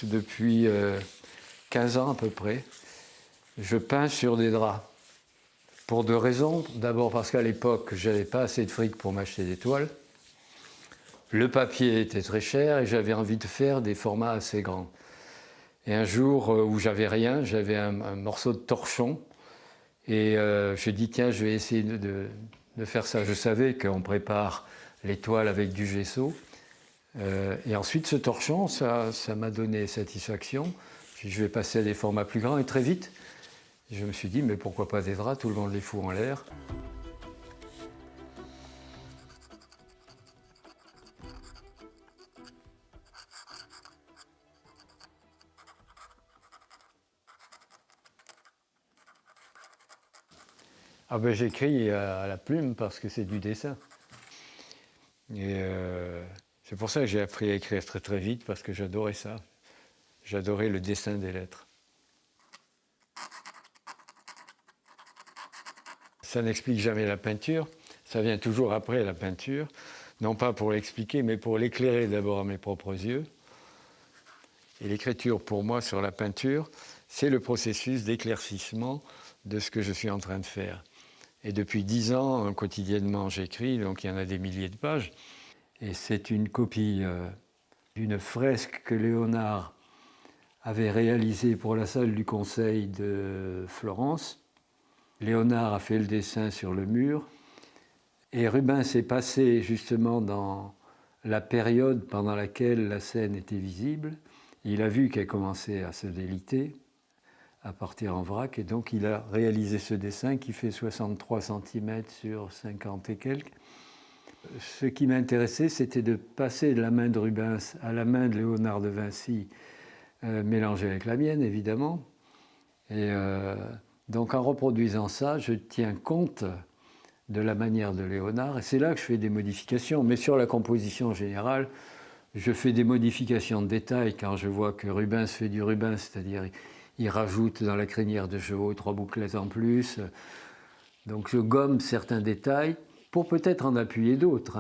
depuis 15 ans à peu près. Je peins sur des draps. Pour deux raisons. D'abord parce qu'à l'époque, je n'avais pas assez de fric pour m'acheter des toiles. Le papier était très cher et j'avais envie de faire des formats assez grands. Et un jour où j'avais rien, j'avais un morceau de torchon. Et je dis, tiens, je vais essayer de faire ça. Je savais qu'on prépare les toiles avec du gesso. Et ensuite, ce torchon, ça m'a donné satisfaction. Puis je vais passer à des formats plus grands et très vite, je me suis dit, mais pourquoi pas des draps, tout le monde les fout en l'air. Ah ben j'écris à la plume parce que c'est du dessin. Et c'est pour ça que j'ai appris à écrire très très vite parce que j'adorais ça. J'adorais le dessin des lettres. Ça n'explique jamais la peinture, ça vient toujours après la peinture. Non pas pour l'expliquer, mais pour l'éclairer d'abord à mes propres yeux. Et l'écriture pour moi sur la peinture, c'est le processus d'éclaircissement de ce que je suis en train de faire. Et depuis 10 ans, quotidiennement, j'écris, donc il y en a des milliers de pages. Et c'est une copie d'une fresque que Léonard avait réalisée pour la salle du Conseil de Florence. Léonard a fait le dessin sur le mur. Et Rubens s'est passé justement dans la période pendant laquelle la scène était visible. Il a vu qu'elle commençait à se déliter, à partir en vrac, et donc il a réalisé ce dessin qui fait 63 cm sur 50 et quelques. Ce qui m'intéressait, c'était de passer de la main de Rubens à la main de Léonard de Vinci, mélangée avec la mienne, évidemment. Et donc en reproduisant ça, je tiens compte de la manière de Léonard, et c'est là que je fais des modifications. Mais sur la composition générale, je fais des modifications de détails quand je vois que Rubens fait du Rubens, c'est-à-dire il rajoute dans la crinière de chevaux 3 bouclettes en plus. Donc je gomme certains détails pour peut-être en appuyer d'autres.